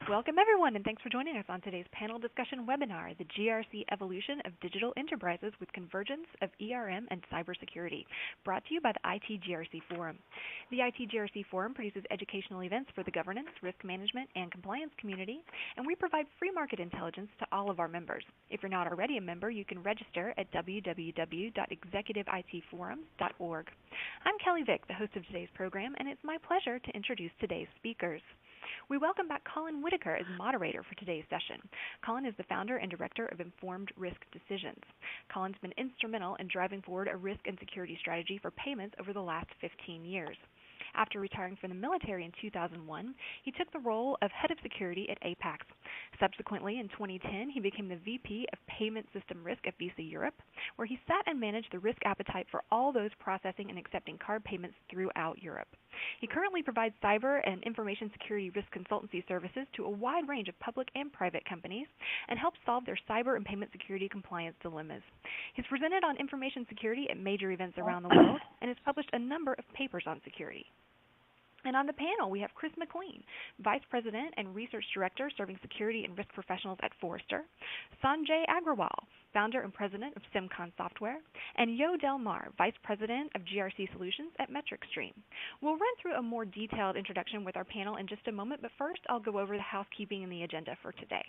Welcome, everyone, and thanks for joining us on today's panel discussion webinar, The GRC Evolution of Digital Enterprises with Convergence of ERM and Cybersecurity, brought to you by the IT GRC Forum. The IT GRC Forum produces educational events for the governance, risk management, and compliance community, and we provide free market intelligence to all of our members. If you're not already a member, you can register at www.executiveitforums.org. I'm Kelly Vick, the host of today's program, and it's my pleasure to introduce today's speakers. We welcome back Colin Whitaker as moderator for today's session. Colin is the founder and director of Informed Risk Decisions. Colin's been instrumental in driving forward a risk and security strategy for payments over the last 15 years. After retiring from the military in 2001, he took the role of head of security at Apax. Subsequently, in 2010, he became the VP of Payment System Risk at Visa Europe, where he sat and managed the risk appetite for all those processing and accepting card payments throughout Europe. He currently provides cyber and information security risk consultancy services to a wide range of public and private companies and helps solve their cyber and payment security compliance dilemmas. He's presented on information security at major events around the world and has published a number of papers on security. And on the panel, we have Chris McLean, Vice President and Research Director serving security and risk professionals at Forrester, Sanjay Agrawal, Founder and President of SimCon Software, and Yo Del Mar, Vice President of GRC Solutions at MetricStream. We'll run through a more detailed introduction with our panel in just a moment, but first I'll go over the housekeeping and the agenda for today.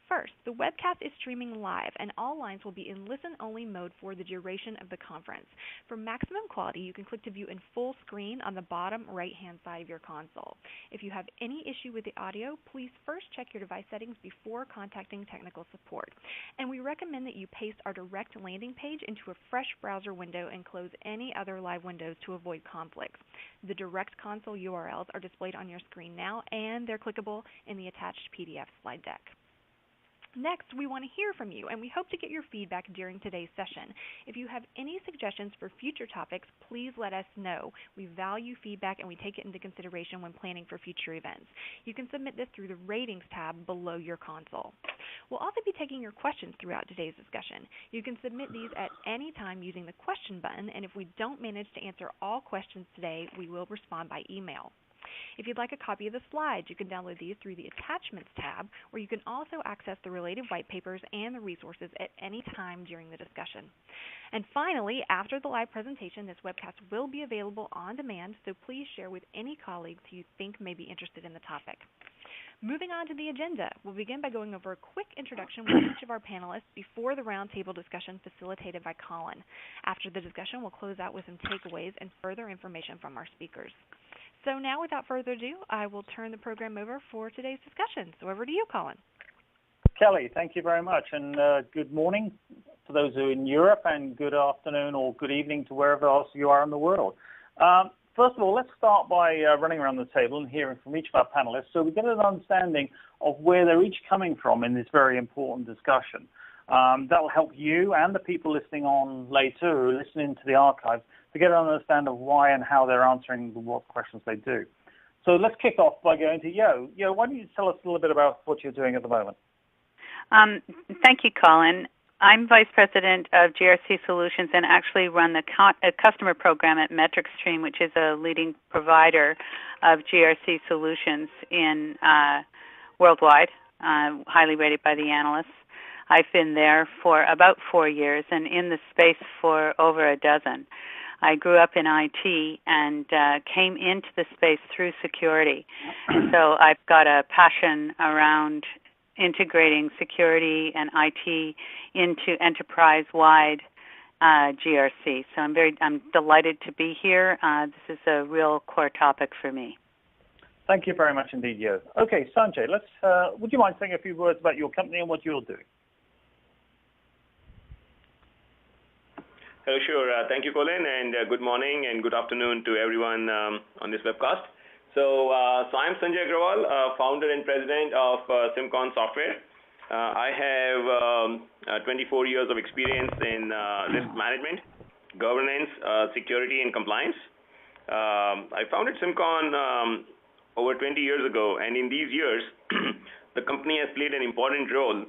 First, the webcast is streaming live, and all lines will be in listen-only mode for the duration of the conference. For maximum quality, you can click to view in full screen on the bottom right-hand side of your console. If you have any issue with the audio, please first check your device settings before contacting technical support. And we recommend that you paste our direct landing page into a fresh browser window and close any other live windows to avoid conflicts. The direct console URLs are displayed on your screen now, and they're clickable in the attached PDF slide deck. Next, we want to hear from you, and we hope to get your feedback during today's session. If you have any suggestions for future topics, please let us know. We value feedback, and we take it into consideration when planning for future events. You can submit this through the Ratings tab below your console. We'll also be taking your questions throughout today's discussion. You can submit these at any time using the question button, and if we don't manage to answer all questions today, we will respond by email. If you'd like a copy of the slides, you can download these through the Attachments tab, where you can also access the related white papers and the resources at any time during the discussion. And finally, after the live presentation, this webcast will be available on demand, so please share with any colleagues who you think may be interested in the topic. Moving on to the agenda, we'll begin by going over a quick introduction with each of our panelists before the roundtable discussion facilitated by Colin. After the discussion, we'll close out with some takeaways and further information from our speakers. So now, without further ado, I will turn the program over for today's discussion. So over to you, Colin. Kelly, thank you very much, and good morning to those who are in Europe, and good afternoon or good evening to wherever else you are in the world. First of all, let's start by running around the table and hearing from each of our panelists so we get an understanding of where they're each coming from in this very important discussion. That will help you and the people listening on later who are listening to the archives to get an understanding of why and how they're answering what questions they do. So let's kick off by going to Yo. Yo, why don't you tell us a little bit about what you're doing at the moment? Thank you, Colin. I'm Vice President of GRC Solutions and actually run the customer program at MetricStream, which is a leading provider of GRC solutions in worldwide, highly rated by the analysts. I've been there for about 4 years and in the space for over a dozen. I grew up in IT and came into the space through security. So I've got a passion around integrating security and IT into enterprise-wide GRC. So I'm delighted to be here. This is a real core topic for me. Thank you very much indeed, Yo. Okay, Sanjay, would you mind saying a few words about your company and what you're doing? Hello, sure. Thank you, Colin, and good morning and good afternoon to everyone on this webcast. So I'm Sanjay Agrawal, founder and president of SimCon Software. I have 24 years of experience in risk management, governance, security, and compliance. I founded SimCon over 20 years ago, and in these years, the company has played an important role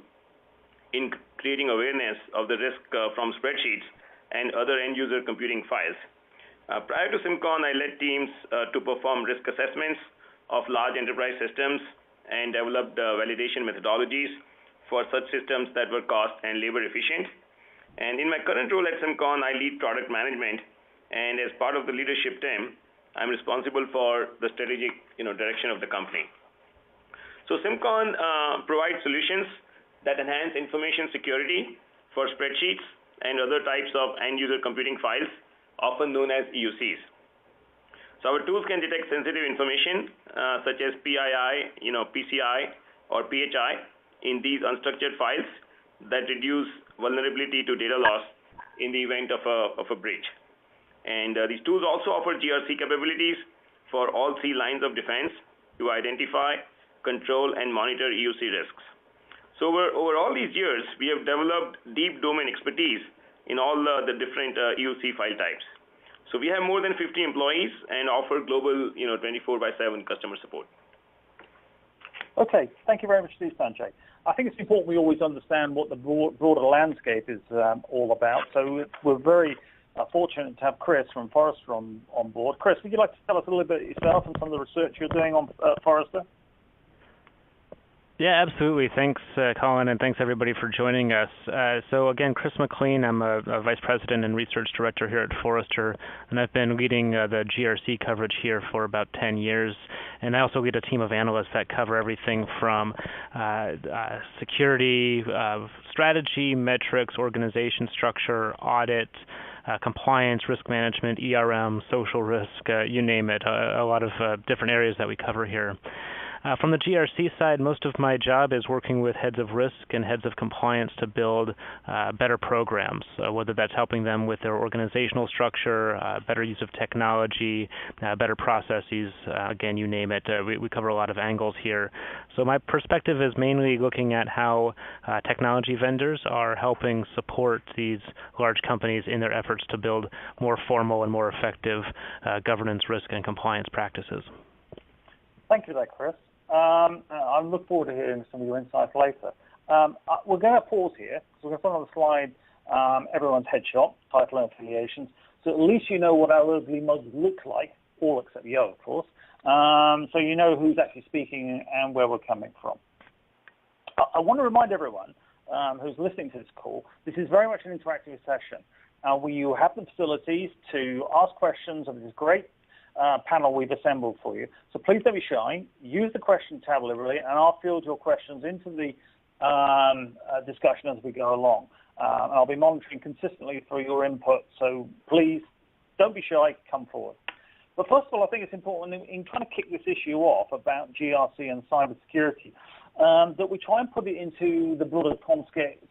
in creating awareness of the risk from spreadsheets and other end-user computing files. Prior to SimCon, I led teams to perform risk assessments of large enterprise systems and developed validation methodologies for such systems that were cost and labor efficient. And in my current role at SIMCON, I lead product management, and as part of the leadership team, I'm responsible for the strategic direction of the company. So SIMCON provides solutions that enhance information security for spreadsheets and other types of end-user computing files, often known as EUCs. So our tools can detect sensitive information such as PII, PCI, or PHI in these unstructured files that reduce vulnerability to data loss in the event of a breach. And these tools also offer GRC capabilities for all three lines of defense to identify, control, and monitor EUC risks. So over all these years, we have developed deep domain expertise in all the different EUC file types. So we have more than 50 employees and offer global 24/7 customer support. Okay, thank you very much, Steve Sanjay. I think it's important we always understand what the broader landscape is all about. So we're very fortunate to have Chris from Forrester on board. Chris, would you like to tell us a little bit yourself and some of the research you're doing on Forrester? Yeah, absolutely. Thanks, Colin, and thanks everybody for joining us. So again, Chris McLean, I'm a Vice President and Research Director here at Forrester, and I've been leading the GRC coverage here for about 10 years. And I also lead a team of analysts that cover everything from security, strategy, metrics, organization structure, audit, compliance, risk management, ERM, social risk, you name it, a lot of different areas that we cover here. From the GRC side, most of my job is working with heads of risk and heads of compliance to build better programs, whether that's helping them with their organizational structure, better use of technology, better processes, again, you name it. We cover a lot of angles here. So my perspective is mainly looking at how technology vendors are helping support these large companies in their efforts to build more formal and more effective governance, risk, and compliance practices. Thank you for that, Chris. I look forward to hearing some of your insights later. We're going to pause here, because we're going to put on the slide everyone's headshot, title, and affiliations, so at least you know what our ugly mugs look like, all except Yo, of course, so you know who's actually speaking and where we're coming from. I want to remind everyone who's listening to this call, this is very much an interactive session, where you have the facilities to ask questions of this great panel we've assembled for you. So please don't be shy. Use the question tab liberally, and I'll field your questions into the discussion as we go along. I'll be monitoring consistently for your input, so please don't be shy, come forward. But first of all, I think it's important in trying to kick this issue off about GRC and cybersecurity that we try and put it into the broader context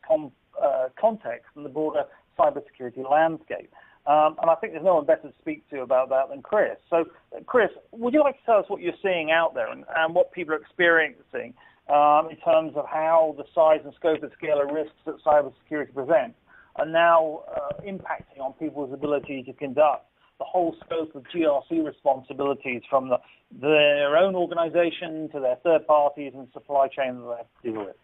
and the broader cybersecurity landscape. And I think there's no one better to speak to about that than Chris. So, Chris, would you like to tell us what you're seeing out there and what people are experiencing in terms of how the size and scope and scale of risks that cybersecurity presents are now impacting on people's ability to conduct the whole scope of GRC responsibilities from their own organization to their third parties and supply chain that they have to deal with?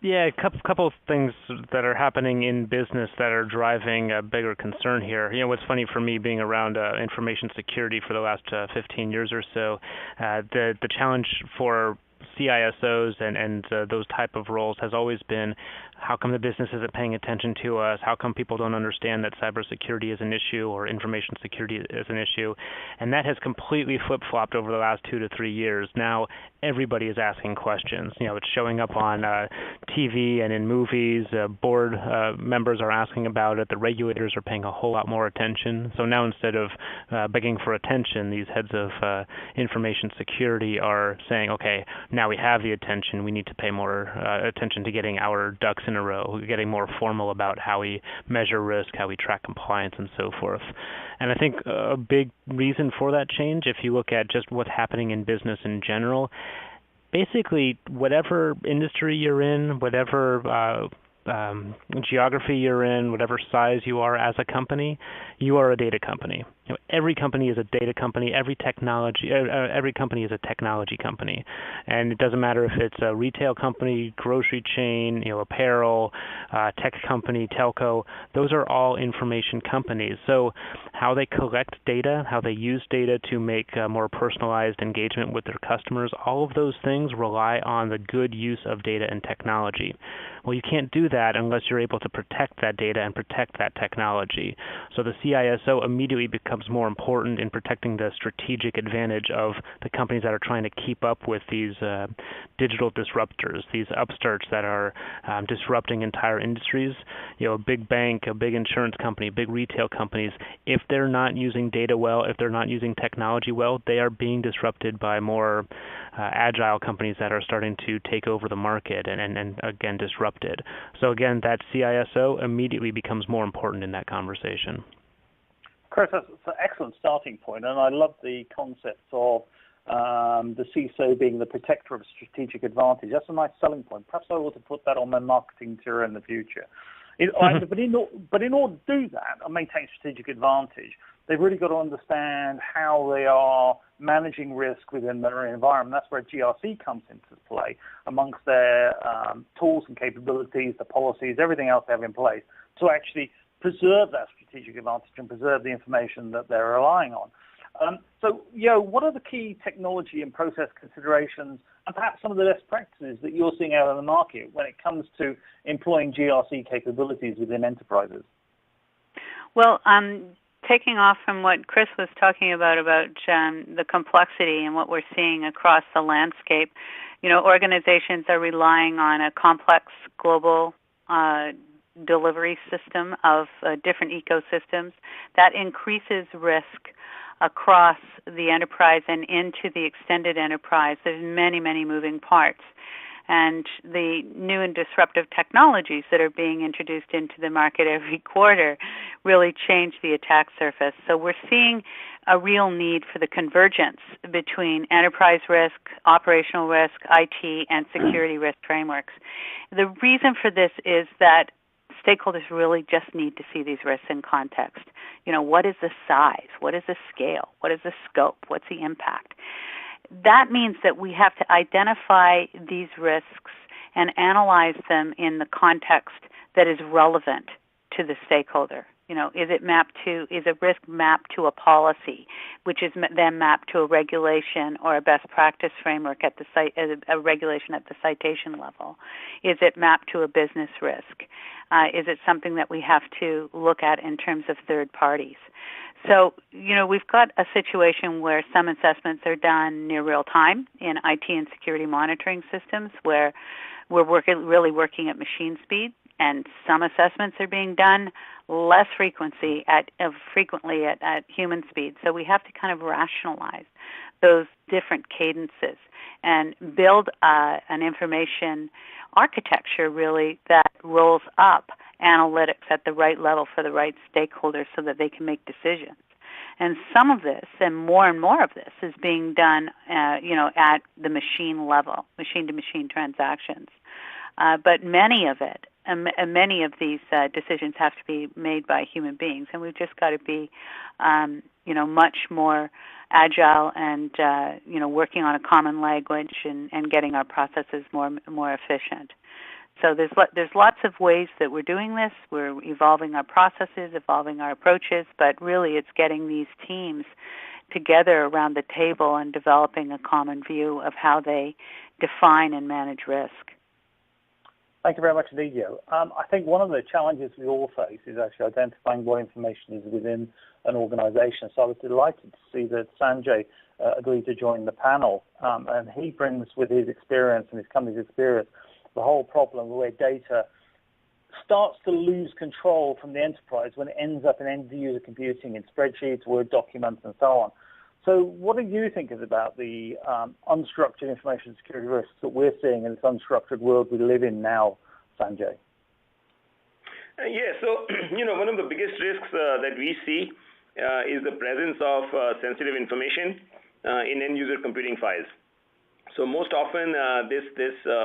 Yeah, a couple of things that are happening in business that are driving a bigger concern here. What's funny for me being around information security for the last 15 years or so, the challenge for CISOs and those type of roles has always been, how come the business isn't paying attention to us? How come people don't understand that cybersecurity is an issue or information security is an issue? And that has completely flip-flopped over the last 2 to 3 years. Now everybody is asking questions. It's showing up on TV and in movies. Board members are asking about it. The regulators are paying a whole lot more attention. So now instead of begging for attention, these heads of information security are saying, okay, now we have the attention. We need to pay more attention to getting our ducks in a row, getting more formal about how we measure risk, how we track compliance, and so forth. And I think a big reason for that change, if you look at just what's happening in business in general, basically whatever industry you're in, whatever geography you're in, whatever size you are as a company, you are a data company. Every company is a data company. Every company is a technology company, and it doesn't matter if it's a retail company, grocery chain, apparel, tech company, telco. Those are all information companies. So how they collect data, how they use data to make more personalized engagement with their customers, all of those things rely on the good use of data and technology. Well, you can't do that unless you're able to protect that data and protect that technology. So the CISO immediately becomes more important in protecting the strategic advantage of the companies that are trying to keep up with these digital disruptors, these upstarts that are disrupting entire industries. A big bank, a big insurance company, big retail companies, if they're not using data well, if they're not using technology well, they are being disrupted by more agile companies that are starting to take over the market and again, disrupted. So again, that CISO immediately becomes more important in that conversation. Chris, that's an excellent starting point, and I love the concept of the CISO being the protector of strategic advantage. That's a nice selling point. Perhaps I ought to put that on my marketing tour in the future. But in order to do that and maintain strategic advantage, they've really got to understand how they are managing risk within their environment. That's where GRC comes into play, amongst their tools and capabilities, the policies, everything else they have in place to actually preserve that strategic advantage and preserve the information that they're relying on. So, what are the key technology and process considerations and perhaps some of the best practices that you're seeing out in the market when it comes to employing GRC capabilities within enterprises? Well, taking off from what Chris was talking about the complexity and what we're seeing across the landscape, organizations are relying on a complex global delivery system of different ecosystems that increases risk across the enterprise and into the extended enterprise. There's many, many moving parts. And the new and disruptive technologies that are being introduced into the market every quarter really change the attack surface. So we're seeing a real need for the convergence between enterprise risk, operational risk, IT, and security risk frameworks. The reason for this is that stakeholders really just need to see these risks in context. What is the size? What is the scale? What is the scope? What's the impact? That means that we have to identify these risks and analyze them in the context that is relevant to the stakeholder. Is a risk mapped to a policy, which is then mapped to a regulation or a best practice framework at the site, a regulation at the citation level? Is it mapped to a business risk? Is it something that we have to look at in terms of third parties? So, we've got a situation where some assessments are done near real time in IT and security monitoring systems where we're really working at machine speed, and some assessments are being done less frequently at human speed. So we have to kind of rationalize those different cadences and build an information architecture really that rolls up analytics at the right level for the right stakeholders so that they can make decisions. And some of this, and more of this, is being done, at the machine level, machine-to-machine transactions. But many of these decisions have to be made by human beings, and we've just got to be, much more agile and, working on a common language and getting our processes more efficient. So there's lots of ways that we're doing this. We're evolving our processes, evolving our approaches, but really it's getting these teams together around the table and developing a common view of how they define and manage risk. Thank you very much indeed, Jo. I think one of the challenges we all face is actually identifying what information is within an organization. So I was delighted to see that Sanjay agreed to join the panel, and he brings with his experience and his company's experience the whole problem where data starts to lose control from the enterprise when it ends up in end-user computing in spreadsheets, Word documents, and so on. So what do you think is about the unstructured information security risks that we're seeing in this unstructured world we live in now, Sanjay? So, one of the biggest risks that we see is the presence of sensitive information in end-user computing files. So most often this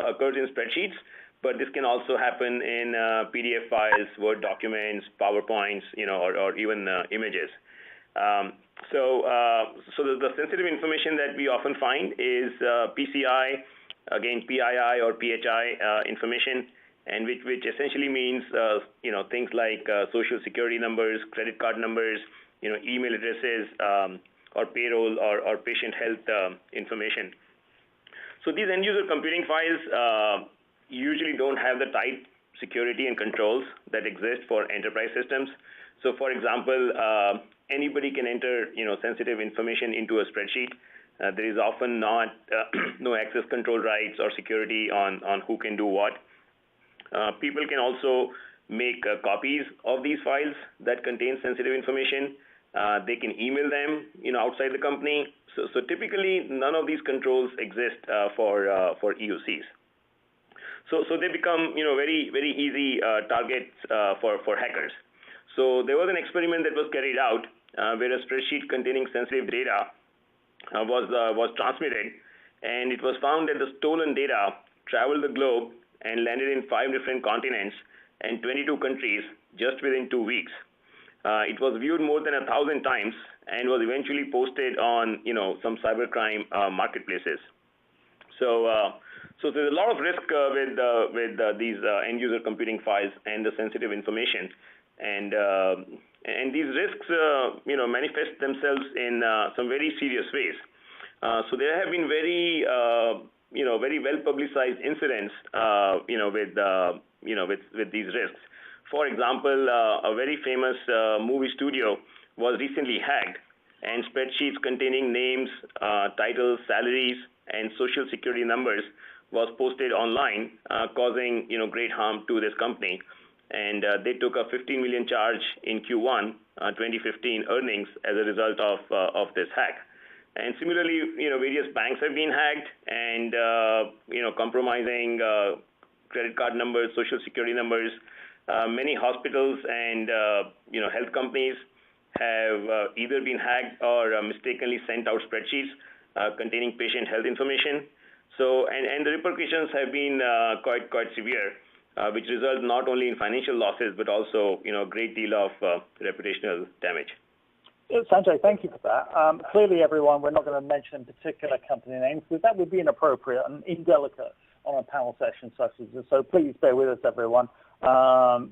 occurs in spreadsheets, but this can also happen in PDF files, Word documents, PowerPoints, or even images. So the sensitive information that we often find is PCI, again PII or PHI information, and which essentially means things like social security numbers, credit card numbers, email addresses, or payroll or patient health information. So these end user computing files usually don't have the tight security and controls that exist for enterprise systems. So, for example, anybody can enter sensitive information into a spreadsheet. There is often not no access control rights or security on who can do what. People can also make copies of these files that contain sensitive information. They can email them outside the company. So typically none of these controls exist for EUCs. So they become very very easy targets for hackers. So there was an experiment that was carried out where a spreadsheet containing sensitive data was transmitted, and it was found that the stolen data traveled the globe and landed in 5 different continents and 22 countries just within 2 weeks. It was viewed more than 1,000 times and was eventually posted on some cybercrime marketplaces. So there's a lot of risk with these end user computing files and the sensitive information, and these risks manifest themselves in some very serious ways. So there have been very very well publicized incidents with these risks. For example, a very famous movie studio was recently hacked, and spreadsheets containing names, titles, salaries, and social security numbers was posted online, causing great harm to this company. And they took a $15 million charge in Q1 2015 earnings as a result of this hack. And similarly, various banks have been hacked, and compromising credit card numbers, social security numbers. Many hospitals and health companies have either been hacked or mistakenly sent out spreadsheets containing patient health information. So, and the repercussions have been quite severe, which result not only in financial losses but also a great deal of reputational damage. Sanjay, thank you for that. Clearly, everyone, we're not going to mention particular company names because that would be inappropriate and indelicate on a panel session such as this. So please bear with us, everyone,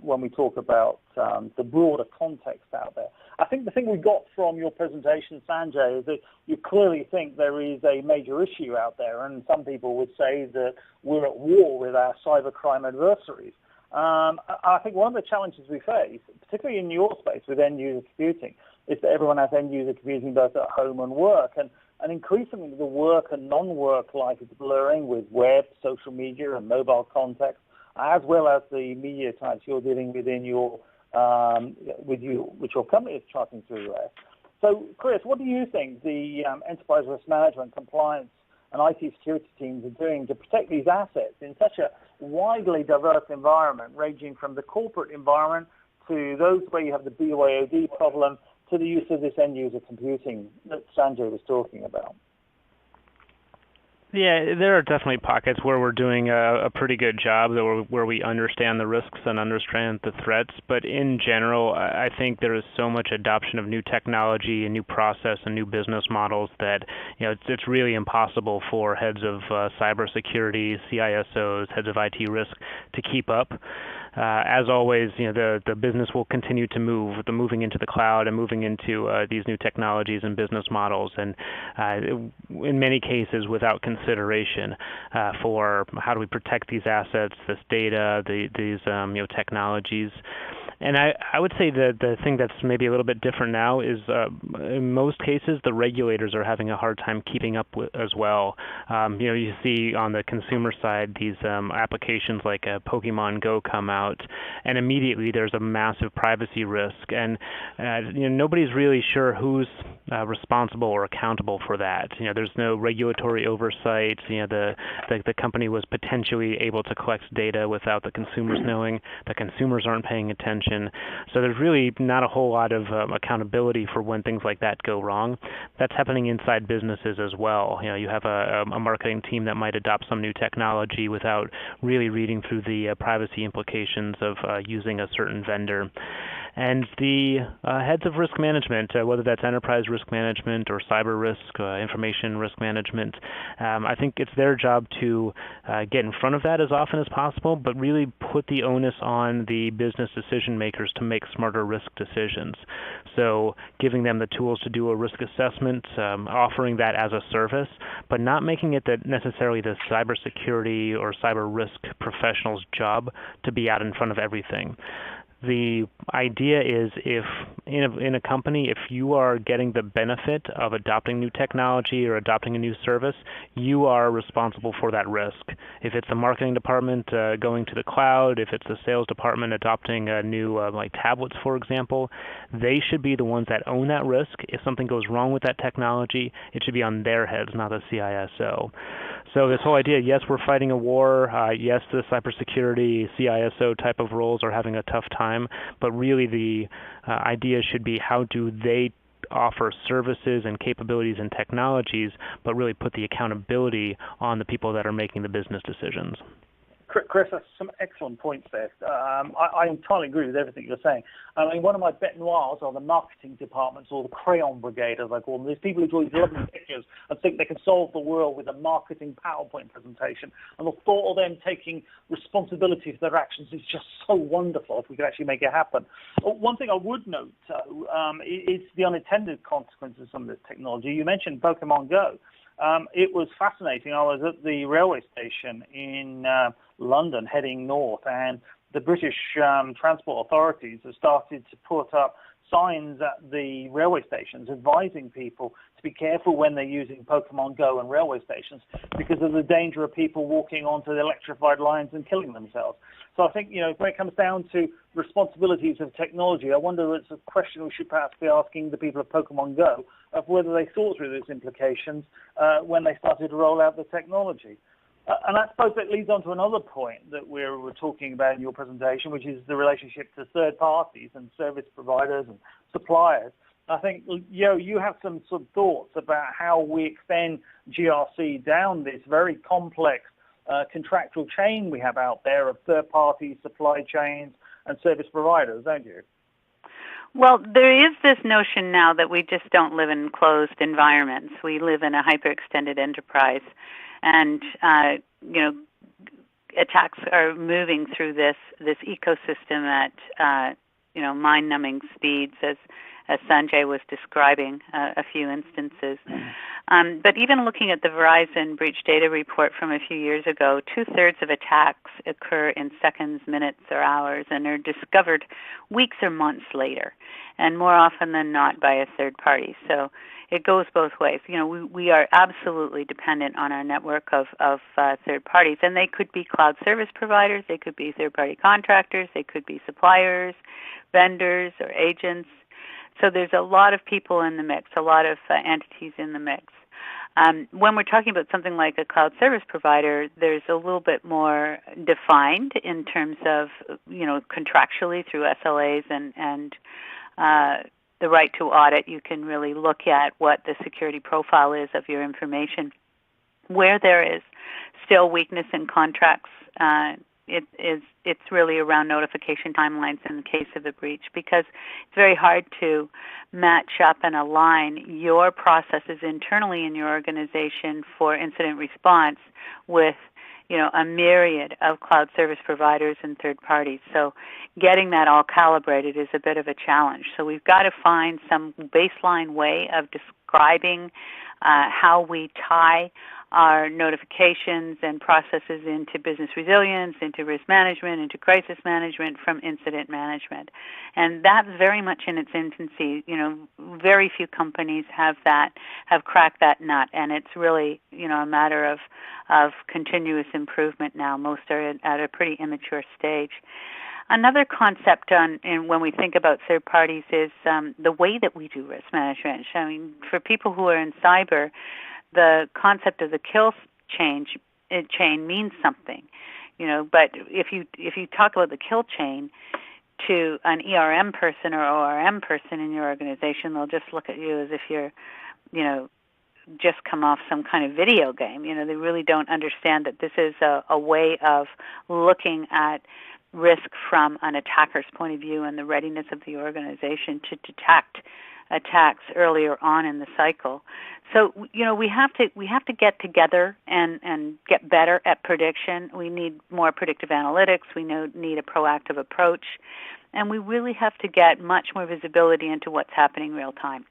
when we talk about the broader context out there. I think the thing we got from your presentation, Sanjay, is that you clearly think there is a major issue out there, and some people would say that we're at war with our cybercrime adversaries. I think one of the challenges we face, particularly in your space with end-user computing, is that everyone has end-user computing both at home and work, and increasingly the work and non-work life is blurring with web, social media, and mobile context, as well as the media types you're dealing with in your which your company is charting to address. So, Chris, what do you think the enterprise risk management, compliance, and IT security teams are doing to protect these assets in such a widely diverse environment, ranging from the corporate environment to those where you have the BYOD problem to the use of this end-user computing that Sanjay was talking about? Yeah, there are definitely pockets where we're doing a pretty good job, where we understand the risks and understand the threats. But in general, I think there is so much adoption of new technology and new process and new business models that it's really impossible for heads of cybersecurity, CISOs, heads of IT risk to keep up. As always, the business will continue to move, moving into the cloud and moving into these new technologies and business models, and in many cases without consideration for how do we protect these assets, this data, these technologies. And I would say that the thing that's maybe a little bit different now is in most cases the regulators are having a hard time keeping up with as well. You see on the consumer side these applications like Pokemon Go come out, and immediately there's a massive privacy risk, and nobody's really sure who's responsible or accountable for that. There's no regulatory oversight. The company was potentially able to collect data without the consumers knowing. The consumers aren't paying attention. So there's really not a whole lot of accountability for when things like that go wrong. That's happening inside businesses as well. You have a marketing team that might adopt some new technology without really reading through the privacy implications of using a certain vendor. And the heads of risk management, whether that's enterprise risk management or cyber risk, information risk management, I think it's their job to get in front of that as often as possible, but really put the onus on the business decision makers to make smarter risk decisions. So giving them the tools to do a risk assessment, offering that as a service, but not making it necessarily the cybersecurity or cyber risk professional's job to be out in front of everything. The idea is if in a company, if you are getting the benefit of adopting new technology or adopting a new service, you are responsible for that risk. If it's the marketing department going to the cloud, if it's the sales department adopting a new like tablets, for example, they should be the ones that own that risk. If something goes wrong with that technology, it should be on their heads, not the CISO. So this whole idea, yes, we're fighting a war. Yes, the cybersecurity, CISO type of roles are having a tough time. But really the idea should be how do they offer services and capabilities and technologies, but really put the accountability on the people that are making the business decisions. Chris, that's some excellent points there. I entirely agree with everything you're saying. I mean, one of my bête noires are the marketing departments, or the crayon brigade, as I call them. There's people who draw these lovely pictures and think they can solve the world with a marketing PowerPoint presentation. And the thought of them taking responsibility for their actions is just so wonderful if we could actually make it happen. One thing I would note, though, is the unintended consequences of some of this technology. You mentioned Pokemon Go. It was fascinating. I was at the railway station in London heading north, and the British transport authorities have started to put up signs at the railway stations advising people to be careful when they're using Pokemon Go in railway stations because of the danger of people walking onto the electrified lines and killing themselves. So I think, when it comes down to responsibilities of technology, I wonder it's a question we should perhaps be asking the people of Pokemon Go of whether they thought through those implications when they started to roll out the technology. And I suppose that leads on to another point that we were talking about in your presentation, which is the relationship to third parties and service providers and suppliers. I think, you have some sort of thoughts about how we extend GRC down this very complex contractual chain we have out there of third parties, supply chains, and service providers, don't you? Well, there is this notion now that we just don't live in closed environments. We live in a hyper-extended enterprise. And, attacks are moving through this ecosystem at, mind-numbing speeds, as Sanjay was describing a few instances. But even looking at the Verizon breach data report from a few years ago, 2/3 of attacks occur in seconds, minutes, or hours and are discovered weeks or months later, and more often than not by a third party. So it goes both ways. We are absolutely dependent on our network of third parties, and they could be cloud service providers, they could be third-party contractors, they could be suppliers, vendors, or agents. So there's a lot of people in the mix, a lot of entities in the mix. When we're talking about something like a cloud service provider, there's a little bit more defined in terms of, contractually through SLAs and the right to audit. You can really look at what the security profile is of your information. Where there is still weakness in contracts, it's really around notification timelines in the case of a breach, because it's very hard to match up and align your processes internally in your organization for incident response with a myriad of cloud service providers and third parties. So getting that all calibrated is a bit of a challenge. So we've got to find some baseline way of describing how we tie our notifications and processes into business resilience, into risk management, into crisis management from incident management. And that's very much in its infancy. Very few companies have cracked that nut, and it's really, a matter of continuous improvement now. Most are at a pretty immature stage. Another concept when we think about third parties is the way that we do risk management. I mean, for people who are in cyber, the concept of the kill chain means something, But if you talk about the kill chain to an ERM person or ORM person in your organization, they'll just look at you as if you're, just come off some kind of video game. They really don't understand that this is a way of looking at risk from an attacker's point of view and the readiness of the organization to detect attacks earlier on in the cycle. So, we have to get together and get better at prediction. We need more predictive analytics. We need a proactive approach. And we really have to get much more visibility into what's happening real time.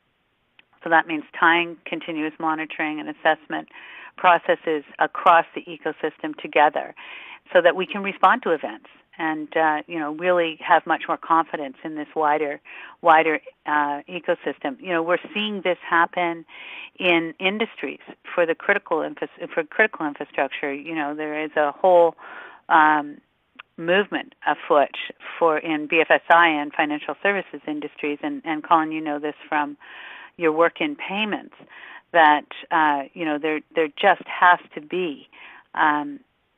So that means tying continuous monitoring and assessment processes across the ecosystem together so that we can respond to events and really have much more confidence in this wider ecosystem. We're seeing this happen in industries for the critical infrastructure. There is a whole movement afoot in BFSI and financial services industries, and Colin, you know this from your work in payments, that there just has to be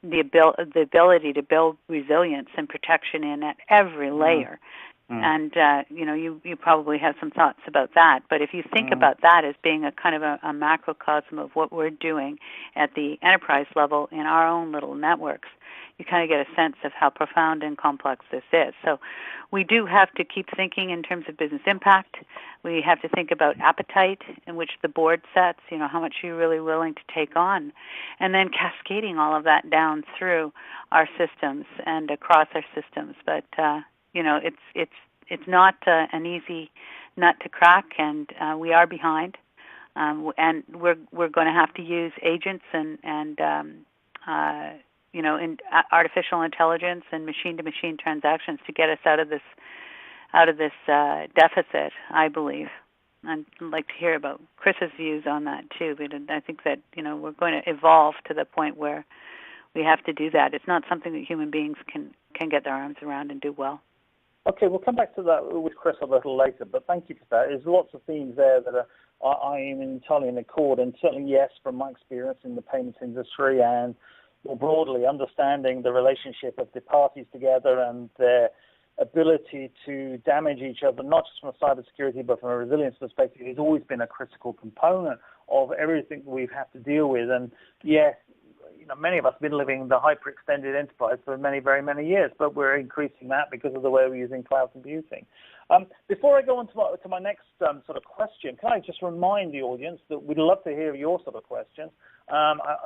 the ability to build resilience and protection in at every layer. And you probably have some thoughts about that. But if you think about that as being a kind of a macrocosm of what we're doing at the enterprise level in our own little networks, you kind of get a sense of how profound and complex this is. So we do have to keep thinking in terms of business impact. We have to think about appetite in which the board sets, how much you're really willing to take on, and then cascading all of that down through our systems and across our systems. But, it's not an easy nut to crack, and we are behind. And we're going to have to use agents and in artificial intelligence and machine-to-machine transactions to get us out of this deficit, I believe. I'd like to hear about Chris's views on that too. But I think that we're going to evolve to the point where we have to do that. It's not something that human beings can get their arms around and do well. Okay, we'll come back to that with Chris a little later, but thank you for that. There's lots of themes there that I am entirely in accord, and certainly, yes, from my experience in the payments industry and more broadly, understanding the relationship of the parties together and their ability to damage each other, not just from a cybersecurity but from a resilience perspective, has always been a critical component of everything we've had to deal with. And yes, many of us have been living the hyper-extended enterprise for very many years, but we're increasing that because of the way we're using cloud computing. Before I go on to my next sort of question, can I just remind the audience that we'd love to hear your sort of questions.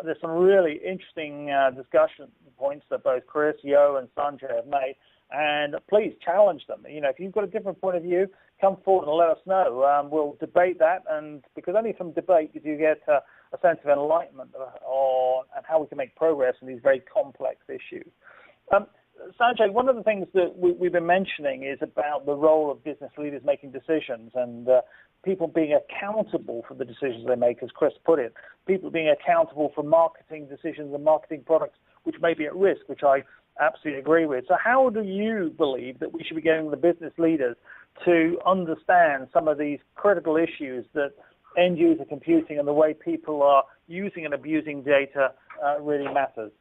There's some really interesting discussion points that both Chris, Yo, and Sanjay have made, and please challenge them. If you've got a different point of view, come forward and let us know. We'll debate that, and because only from debate do you get a sense of enlightenment on and how we can make progress in these very complex issues. Sanjay, one of the things that we've been mentioning is about the role of business leaders making decisions and people being accountable for the decisions they make, as Chris put it, people being accountable for marketing decisions and marketing products which may be at risk, which I absolutely agree with. So how do you believe that we should be getting the business leaders to understand some of these critical issues that end-user computing and the way people are using and abusing data really matters?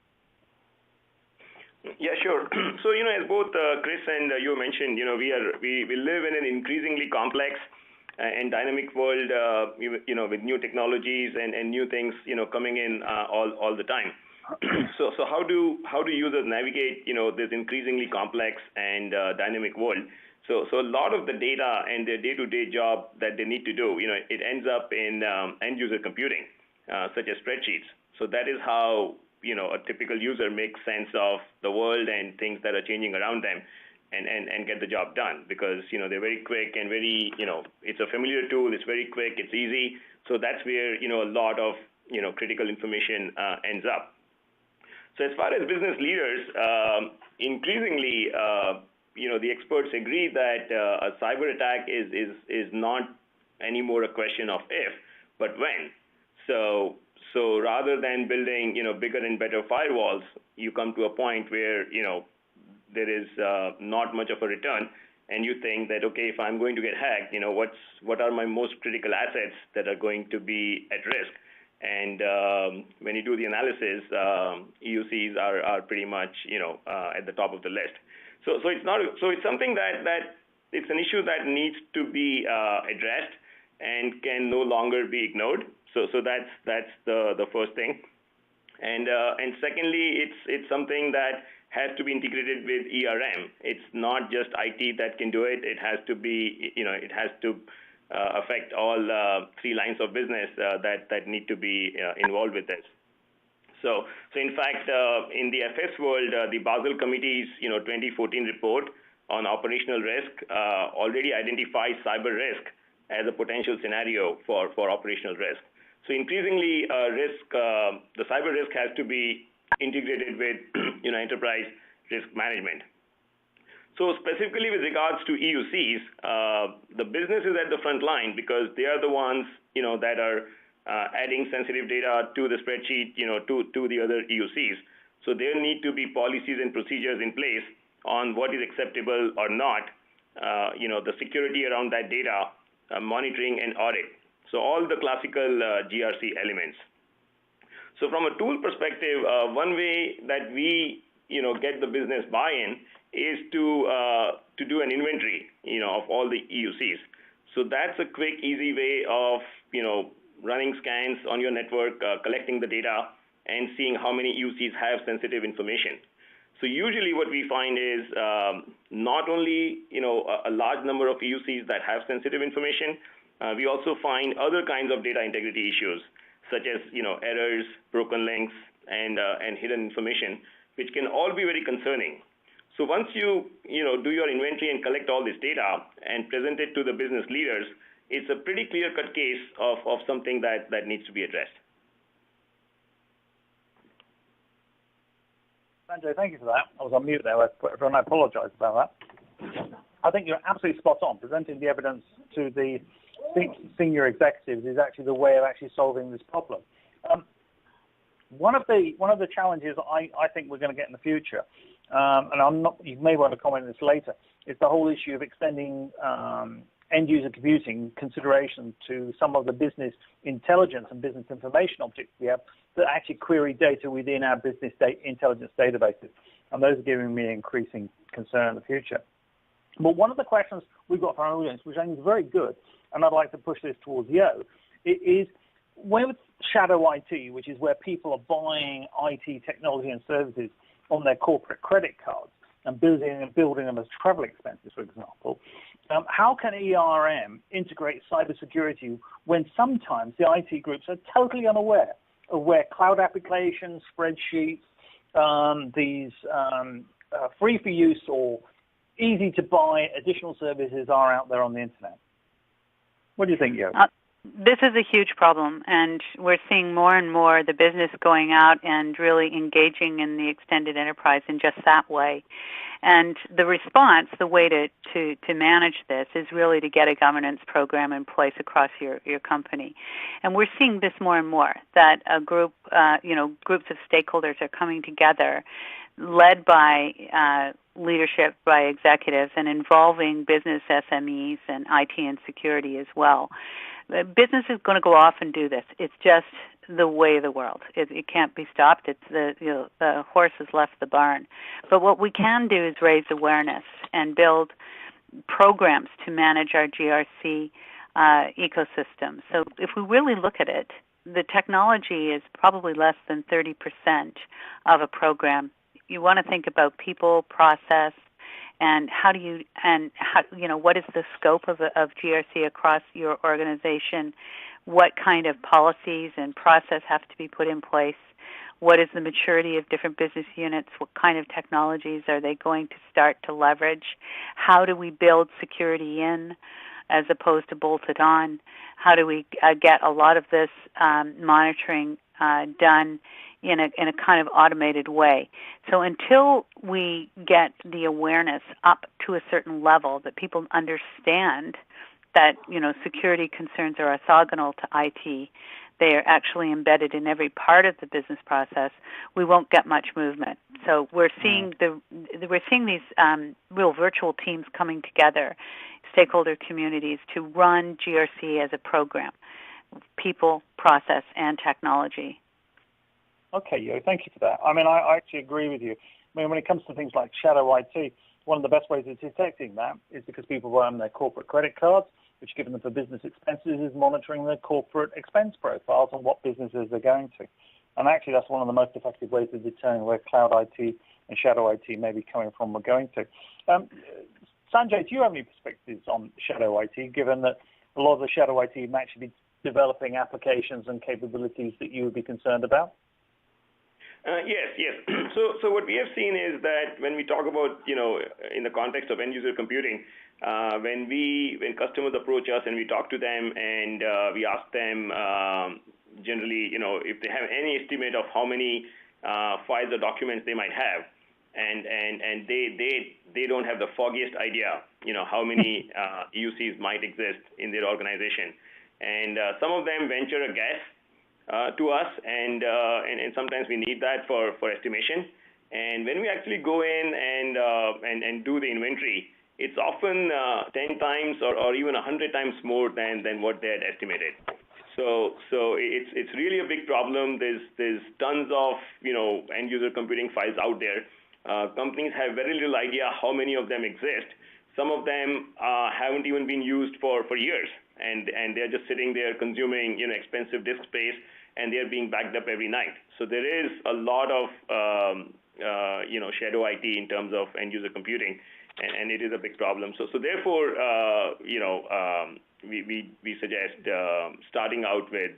Yeah, sure. So, as both Chris and you mentioned, we live in an increasingly complex and dynamic world, with new technologies and new things, coming in all the time. So how do users navigate, this increasingly complex and dynamic world? So a lot of the data and their day-to-day job that they need to do, it ends up in end-user computing, such as spreadsheets. So that is how a typical user makes sense of the world and things that are changing around them and get the job done, because they're very quick and very, it's a familiar tool, it's very quick, it's easy. So that's where a lot of critical information ends up. So as far as business leaders, increasingly the experts agree that a cyber attack is not anymore a question of if, but when. So rather than building bigger and better firewalls, you come to a point where there is not much of a return, and you think that, okay, if I'm going to get hacked, what are my most critical assets that are going to be at risk? And when you do the analysis, EUCs are pretty much at the top of the list. So it's something that it's an issue that needs to be addressed and can no longer be ignored. So that's the first thing, and secondly, it's something that has to be integrated with ERM. It's not just IT that can do it. It has to be, it has to affect all 3 lines of business that need to be involved with this. So in fact, in the FS world, the Basel Committee's 2014 report on operational risk already identifies cyber risk as a potential scenario for operational risk. So increasingly, the cyber risk has to be integrated with enterprise risk management. So specifically with regards to EUCs, the business is at the front line because they are the ones that are adding sensitive data to the spreadsheet, to the other EUCs. So there need to be policies and procedures in place on what is acceptable or not, the security around that data, monitoring and audit. So all the classical GRC elements. So from a tool perspective, one way that we, get the business buy-in is to do an inventory, of all the EUCs. So that's a quick, easy way of, running scans on your network, collecting the data, and seeing how many EUCs have sensitive information. So usually what we find is not only a large number of EUCs that have sensitive information, we also find other kinds of data integrity issues, such as errors, broken links, and hidden information, which can all be very concerning. So once you do your inventory and collect all this data and present it to the business leaders, it's a pretty clear-cut case of something that needs to be addressed. Sanjay, thank you for that. I was on mute there, and I apologize about that. I think you're absolutely spot on. Presenting the evidence to the senior executives is actually the way of actually solving this problem. One of the challenges I think we're going to get in the future, and you may want to comment on this later, is the whole issue of extending end-user computing consideration to some of the business intelligence and business information objects we have that actually query data within our business intelligence databases. And those are giving me increasing concern in the future. But one of the questions we've got from our audience, which I think is very good, and I'd like to push this towards Yo, is with shadow IT, which is where people are buying IT technology and services on their corporate credit cards and building them as travel expenses, for example, how can ERM integrate cybersecurity when sometimes the IT groups are totally unaware of where cloud applications, spreadsheets, these free-for-use or easy-to-buy additional services are out there on the internet? What do you think, Yo? This is a huge problem, and we're seeing more and more the business going out and really engaging in the extended enterprise in just that way. And the response, the way to manage this is really to get a governance program in place across your company. And we're seeing this more and more, that a group, groups of stakeholders are coming together, led by leadership, by executives, and involving business SMEs and IT and security as well. Business is going to go off and do this. It's just the way of the world. It can't be stopped. It's the horse has left the barn. But what we can do is raise awareness and build programs to manage our GRC ecosystem. So if we really look at it, the technology is probably less than 30% of a program. You want to think about people, process, and what is the scope of GRC across your organization? What kind of policies and process have to be put in place? What is the maturity of different business units? What kind of technologies are they going to start to leverage? How do we build security in as opposed to bolt it on? How do we get a lot of this monitoring done in a kind of automated way? So until we get the awareness up to a certain level that people understand that, security concerns are orthogonal to IT, they are actually embedded in every part of the business process, we won't get much movement. So we're seeing these real virtual teams coming together, stakeholder communities, to run GRC as a program, people, process, and technology. Okay, Yo, thank you for that. I mean, I actually agree with you. I mean, when it comes to things like shadow IT, one of the best ways of detecting that is because people buy on their corporate credit cards, which, given them for business expenses, is monitoring their corporate expense profiles and what businesses they're going to. And actually, that's one of the most effective ways of determining where cloud IT and shadow IT may be coming from or going to. Sanjay, do you have any perspectives on shadow IT, given that a lot of the shadow IT may actually be developing applications and capabilities that you would be concerned about? Yes. So what we have seen is that when we talk about, in the context of end-user computing, when customers approach us and we talk to them and we ask them generally, if they have any estimate of how many files or documents they might have, and they don't have the foggiest idea, how many EUCs might exist in their organization, and some of them venture a guess to us, and sometimes we need that for estimation. And when we actually go in and do the inventory, it's often 10 times or even 100 times more than what they had estimated. So it's really a big problem. There's tons of end user computing files out there. Companies have very little idea how many of them exist. Some of them haven't even been used for years, and they're just sitting there consuming expensive disk space, and they're being backed up every night. So there is a lot of shadow IT in terms of end user computing, and it is a big problem. So therefore we suggest starting out with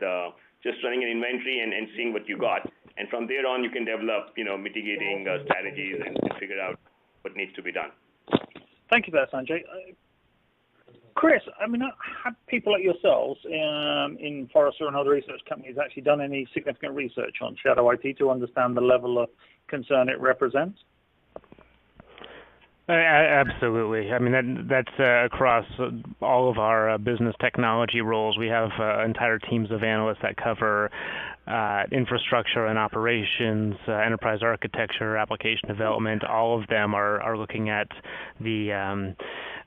just running an inventory and seeing what you got, and from there on you can develop mitigating strategies and figure out what needs to be done. Thank you for that, Sanjay. Chris, have people like yourselves in Forrester and other research companies actually done any significant research on shadow IT to understand the level of concern it represents? Absolutely. That's across all of our business technology roles. We have entire teams of analysts that cover infrastructure and operations, enterprise architecture, application development. All of them are looking at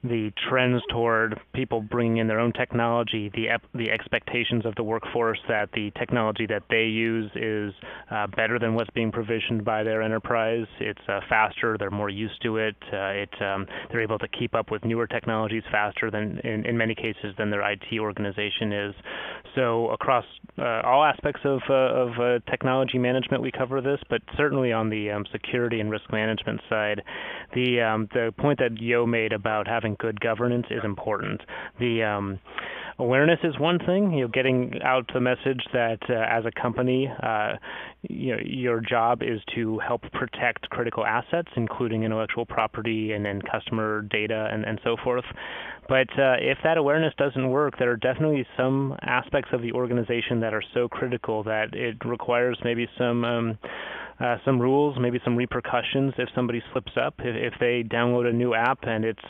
the trends toward people bringing in their own technology, the expectations of the workforce that the technology that they use is better than what's being provisioned by their enterprise. It's faster. They're more used to it. They're able to keep up with newer technologies faster than, in many cases, than their IT organization is. So across all aspects of technology management, we cover this, but certainly on the security and risk management side, the point that Yo made about having good governance is important. The awareness is one thing, getting out the message that as a company, your job is to help protect critical assets, including intellectual property and then customer data and so forth. But if that awareness doesn't work, there are definitely some aspects of the organization that are so critical that it requires maybe some rules, maybe some repercussions if somebody slips up. If they download a new app and it's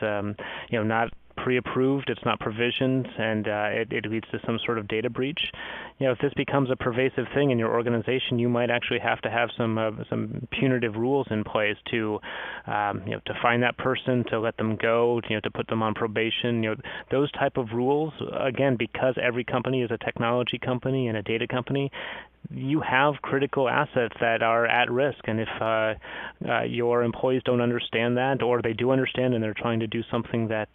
not pre-approved, it's not provisioned, and it leads to some sort of data breach. If this becomes a pervasive thing in your organization, you might actually have to have some punitive rules in place to find that person, to let them go, to put them on probation. Those type of rules, again, because every company is a technology company and a data company, you have critical assets that are at risk, and if your employees don't understand that, or they do understand and they're trying to do something that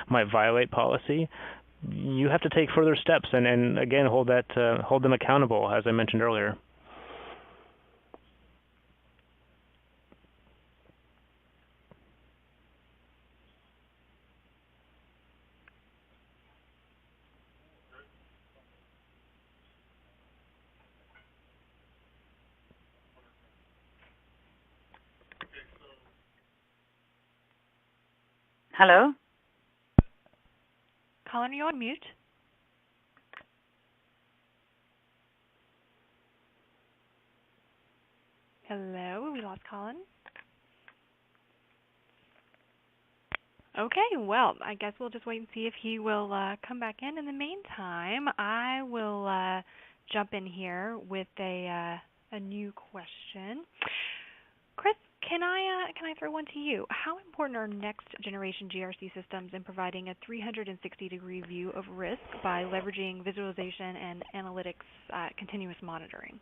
might violate policy, you have to take further steps and again hold them accountable, as I mentioned earlier. Hello? Colin, are you on mute? Hello, we lost Colin. Okay, well, I guess we'll just wait and see if he will come back in. In the meantime, I will jump in here with a new question. Chris, can I throw one to you? How important are next generation GRC systems in providing a 360-degree view of risk by leveraging visualization and analytics continuous monitoring?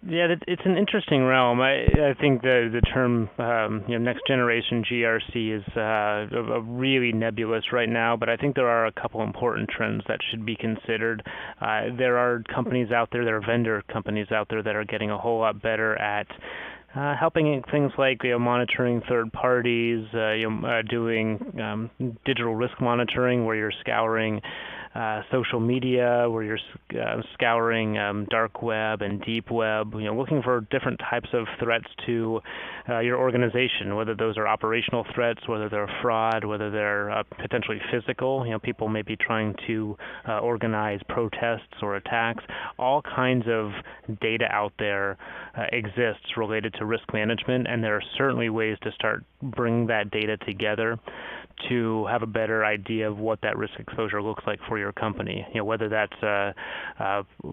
Yeah, it's an interesting realm. I think the term next generation GRC is really nebulous right now, but I think there are a couple important trends that should be considered. There are companies out there, there are vendor companies out there that are getting a whole lot better at helping in things like monitoring third parties, doing digital risk monitoring, where you're scouring social media, where you're scouring dark web and deep web, looking for different types of threats to your organization, whether those are operational threats, whether they're fraud, whether they're potentially physical. People may be trying to organize protests or attacks. All kinds of data out there exists related to risk management, and there are certainly ways to start bringing that data together to have a better idea of what that risk exposure looks like for your company. Whether that's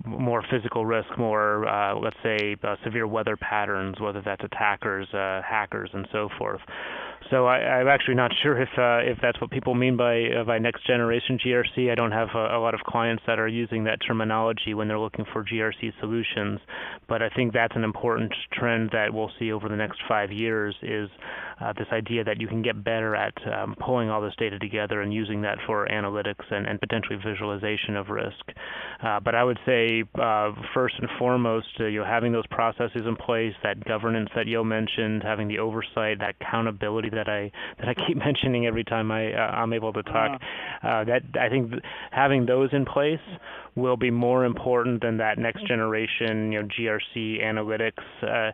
more physical risk, more let's say severe weather patterns, whether that's attackers, hackers, and so forth. So I'm actually not sure if that's what people mean by next generation GRC. I don't have a lot of clients that are using that terminology when they're looking for GRC solutions, but I think that's an important trend that we'll see over the next 5 years is this idea that you can get better at pulling all this data together and using that for analytics and potentially visualization of risk. But I would say first and foremost, having those processes in place, that governance that Yo mentioned, having the oversight, that accountability that I keep mentioning every time I'm able to talk. That I think having those in place will be more important than that next generation GRC analytics.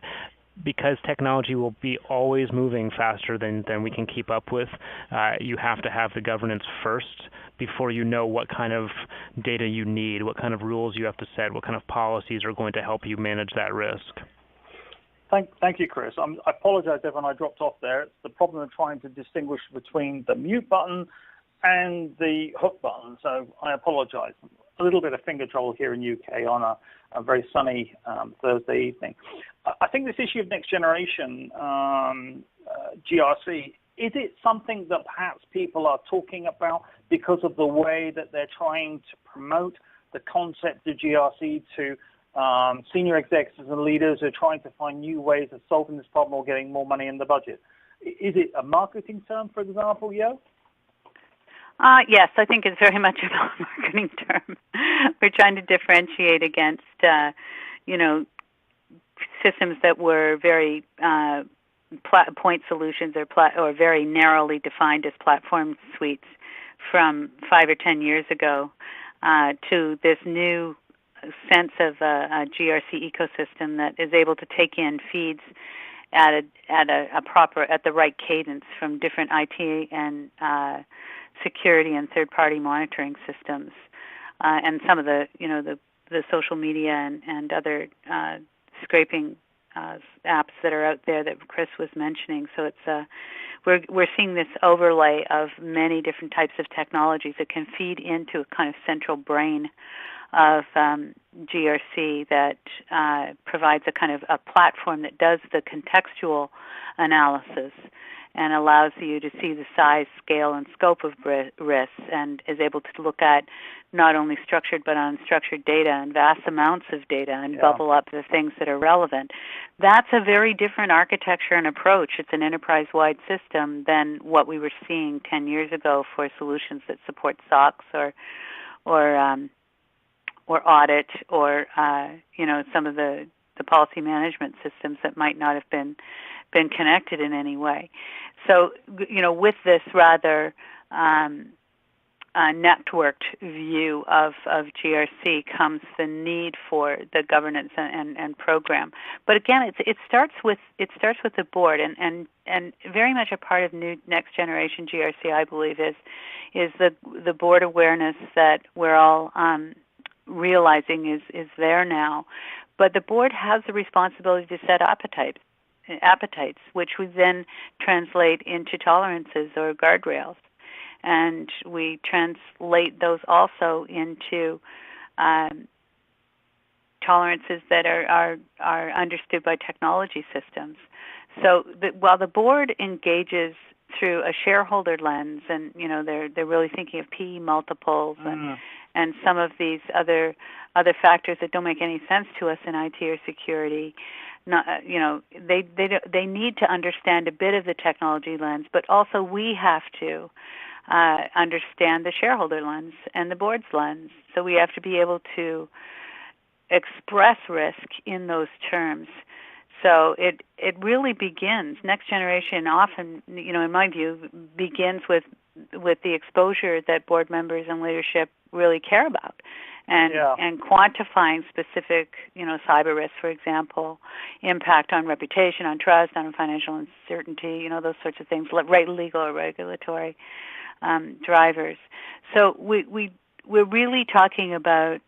Because technology will be always moving faster than we can keep up with, you have to have the governance first before you know what kind of data you need, what kind of rules you have to set, what kind of policies are going to help you manage that risk. Thank you, Chris. I apologize if I dropped off there. It's the problem of trying to distinguish between the mute button and the hook button, so I apologize. A little bit of finger trouble here in UK on a very sunny Thursday evening. I think this issue of next generation GRC, is it something that perhaps people are talking about because of the way that they're trying to promote the concept of GRC to senior executives and leaders who are trying to find new ways of solving this problem or getting more money in the budget? Is it a marketing term, for example, Yo? Yes, I think it's very much a marketing term. We're trying to differentiate against, systems that were very point solutions or very narrowly defined as platform suites from 5 or 10 years ago to this new sense of a GRC ecosystem that is able to take in feeds at the right cadence from different IT and security and third-party monitoring systems, and some of the social media and other scraping apps that are out there that Chris was mentioning. So it's we're seeing this overlay of many different types of technologies that can feed into a kind of central brain of GRC that provides a kind of a platform that does the contextual analysis and allows you to see the size, scale, and scope of risks, and is able to look at not only structured but unstructured data and vast amounts of data and bubble up the things that are relevant. That's a very different architecture and approach. It's an enterprise-wide system than what we were seeing 10 years ago for solutions that support SOX or audit or some of the policy management systems that might not have been connected in any way. So, with this rather networked view of GRC comes the need for the governance and program. But again, it starts with the board, and very much a part of next generation GRC, I believe, is the board awareness that we're all realizing is there now. But the board has the responsibility to set appetites, which we then translate into tolerances or guardrails. And we translate those also into tolerances that are understood by technology systems. So while the board engages through a shareholder lens, and they're really thinking of PE multiples and some of these other factors that don't make any sense to us in IT or security. They need to understand a bit of the technology lens, but also we have to understand the shareholder lens and the board's lens. So we have to be able to express risk in those terms. So it really begins. Next generation often, in my view, begins with the exposure that board members and leadership really care about, and quantifying specific, cyber risks, for example, impact on reputation, on trust, on financial uncertainty, those sorts of things, legal or regulatory drivers. So we're really talking about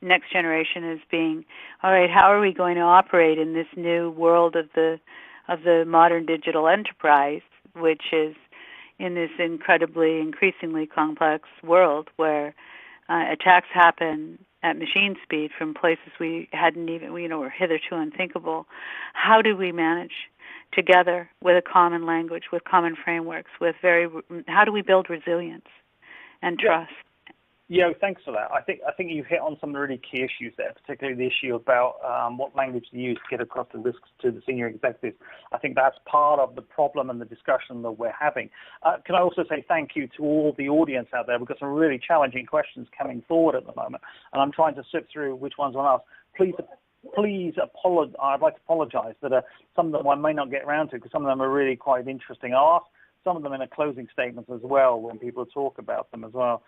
next generation as being, all right, how are we going to operate in this new world of the modern digital enterprise, which is in this increasingly complex world where attacks happen at machine speed from places we hadn't even, were hitherto unthinkable. How do we manage together with a common language, with common frameworks, how do we build resilience and trust? Yeah, thanks for that. I think you hit on some really key issues there, particularly the issue about what language to use to get across the risks to the senior executives. I think that's part of the problem and the discussion that we're having. Can I also say thank you to all the audience out there? We've got some really challenging questions coming forward at the moment, and I'm trying to sift through which ones I want to ask. Please apologize. I'd like to apologize that some of them I may not get around to because some of them are really quite interesting. I'll ask some of them in a closing statement as well when people talk about them as well,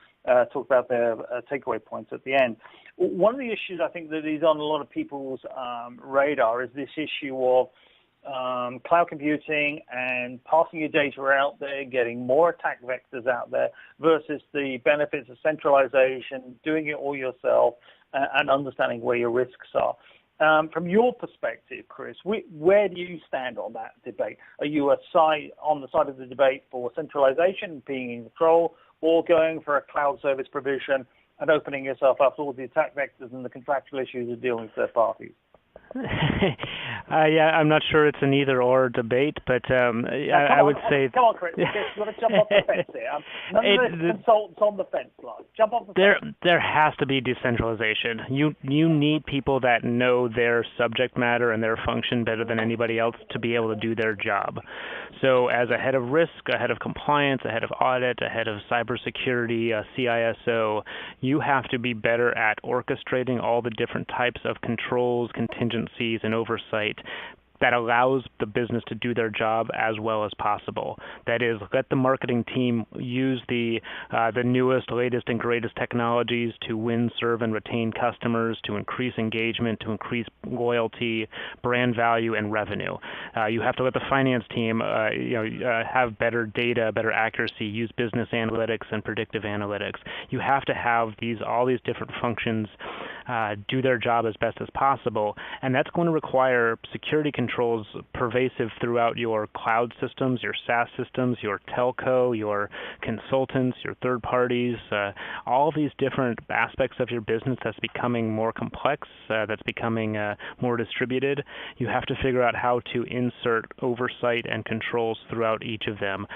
talk about their takeaway points at the end. One of the issues I think that is on a lot of people's radar is this issue of cloud computing and passing your data out there, getting more attack vectors out there versus the benefits of centralization, doing it all yourself, and understanding where your risks are. From your perspective, Chris, where do you stand on that debate? Are you on the side of the debate for centralization, being in control, or going for a cloud service provision and opening yourself up to all the attack vectors and the contractual issues of dealing with third parties? I'm not sure it's an either-or debate, but I would say... Come on, Chris. You've got to jump off the fence here. None of the consultants on the fence, like. Jump off the fence. There has to be decentralization. You need people that know their subject matter and their function better than anybody else to be able to do their job. So as a head of risk, a head of compliance, a head of audit, a head of cybersecurity, a CISO, you have to be better at orchestrating all the different types of controls, contingencies, and oversight that allows the business to do their job as well as possible. That is, let the marketing team use the newest, latest, and greatest technologies to win, serve, and retain customers, to increase engagement, to increase loyalty, brand value, and revenue. You have to let the finance team have better data, better accuracy, use business analytics and predictive analytics. You have to have all these different functions do their job as best as possible, and that's going to require security controls pervasive throughout your cloud systems, your SaaS systems, your telco, your consultants, your third parties, all these different aspects of your business that's becoming more complex, that's becoming more distributed. You have to figure out how to insert oversight and controls throughout each of them.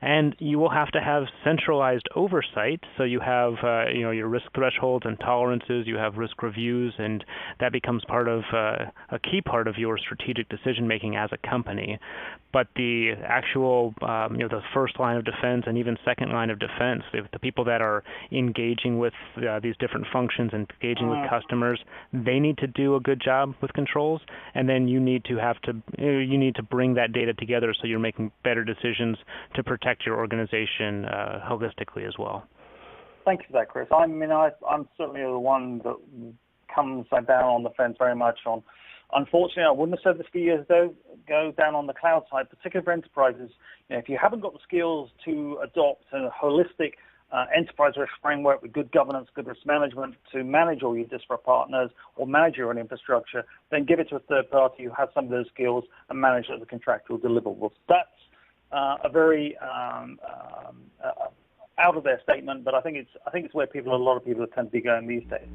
And you will have to have centralized oversight, so you have your risk thresholds and tolerances, you have risk reviews, and that becomes part of a key part of your strategic decision making as a company. But the actual, the first line of defense and even second line of defense, the people that are engaging with these different functions and engaging with customers, they need to do a good job with controls, and then you need to bring that data together so you're making better decisions to protect your organization holistically as well. Thank you for that, Chris. I mean, I'm certainly the one that comes down on the fence very much on. Unfortunately, I wouldn't have said this a few years ago, go down on the cloud side, particularly for enterprises. If you haven't got the skills to adopt a holistic enterprise risk framework with good governance, good risk management to manage all your disparate partners or manage your own infrastructure, then give it to a third party who has some of those skills and manage it as a contractual deliverables. That's a very out of their statement, but I think it's where a lot of people tend to be going these days.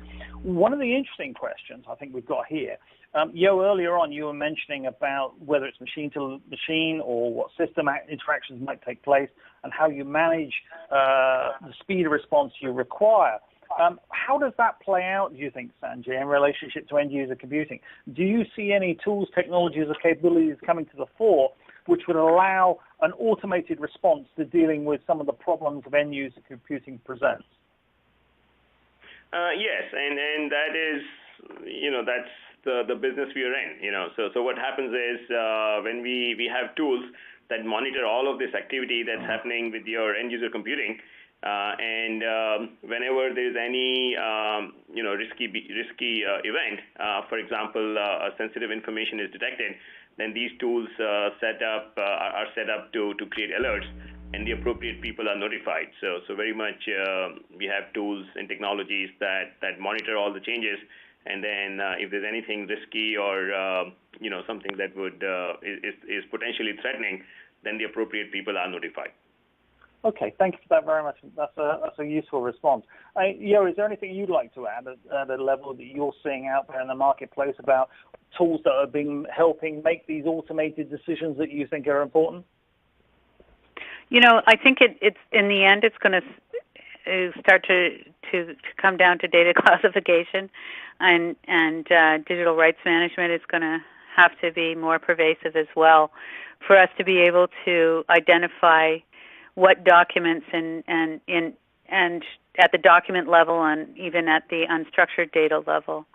One of the interesting questions I think we've got here, earlier on you were mentioning about whether it's machine to machine or what system interactions might take place and how you manage the speed of response you require. How does that play out, do you think, Sanjay, in relationship to end-user computing? Do you see any tools, technologies, or capabilities coming to the fore which would allow an automated response to dealing with some of the problems of end-user computing presents? Yes, and that is, that's the business we are in. So what happens is when we have tools that monitor all of this activity that's happening with your end-user computing, and whenever there's any risky event, for example, sensitive information is detected, then these tools are set up to create alerts, and the appropriate people are notified. So very much we have tools and technologies that monitor all the changes, and then if there's anything risky or something that would is potentially threatening, then the appropriate people are notified. Okay, thank you for that very much. That's a useful response. Is there anything you'd like to add at a level that you're seeing out there in the marketplace about tools that are helping make these automated decisions that you think are important? I think it's in the end it's going to start to come down to data classification, and digital rights management is going to have to be more pervasive as well for us to be able to identify what documents and at the document level and even at the unstructured data level,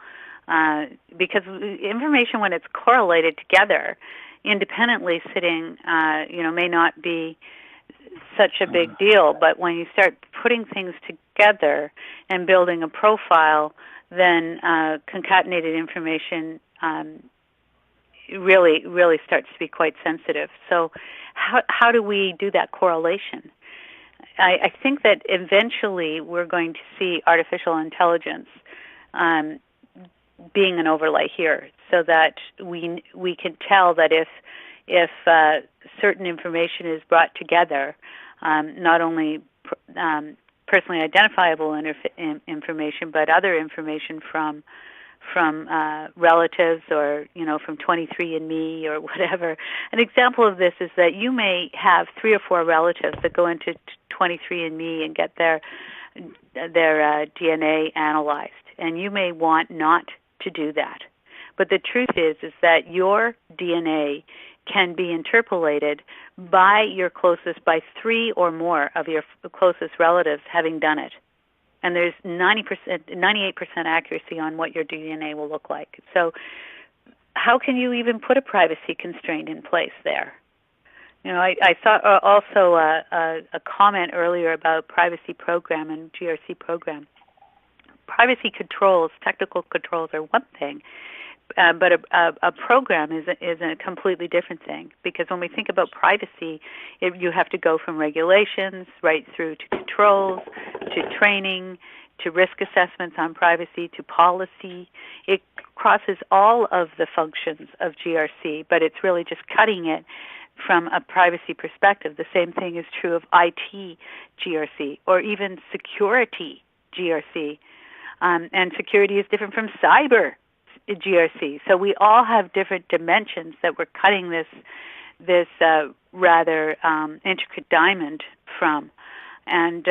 because information when it's correlated together, independently sitting, may not be such a big deal. But when you start putting things together and building a profile, then concatenated information really starts to be quite sensitive. So how do we do that correlation? I think that eventually we're going to see artificial intelligence being an overlay here, so that we can tell that if certain information is brought together, not only personally identifiable information, but other information from relatives or from 23andMe or whatever. An example of this is that you may have 3 or 4 relatives that go into 23andMe and get their DNA analyzed, and you may want not to do that. But the truth is that your DNA can be interpolated by 3 or more of your closest relatives having done it. And there's 98% accuracy on what your DNA will look like. So how can you even put a privacy constraint in place there? I saw also a comment earlier about privacy program and GRC program. Privacy controls, technical controls are one thing, but a program is a completely different thing, because when we think about privacy, you have to go from regulations right through to controls, to training, to risk assessments on privacy, to policy. It crosses all of the functions of GRC, but it's really just cutting it from a privacy perspective. The same thing is true of IT GRC or even security GRC. And security is different from cyber GRC. So we all have different dimensions that we're cutting this rather intricate diamond from. And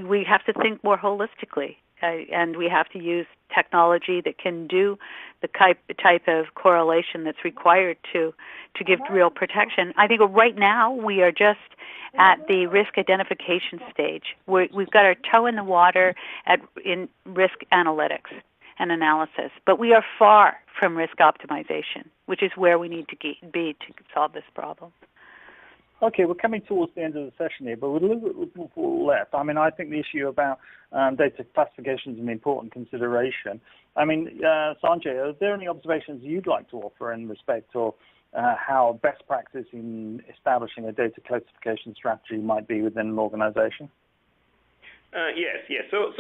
we have to think more holistically, and we have to use technology that can do the type of correlation that's required to give real protection. I think right now we are just at the risk identification stage. We've got our toe in the water in risk analytics and analysis, but we are far from risk optimization, which is where we need to be to solve this problem. Okay, we're coming towards the end of the session here, but with a little bit left. I think the issue about data classification is an important consideration. Sanjay, are there any observations you'd like to offer in respect of how best practice in establishing a data classification strategy might be within an organization? Yes. So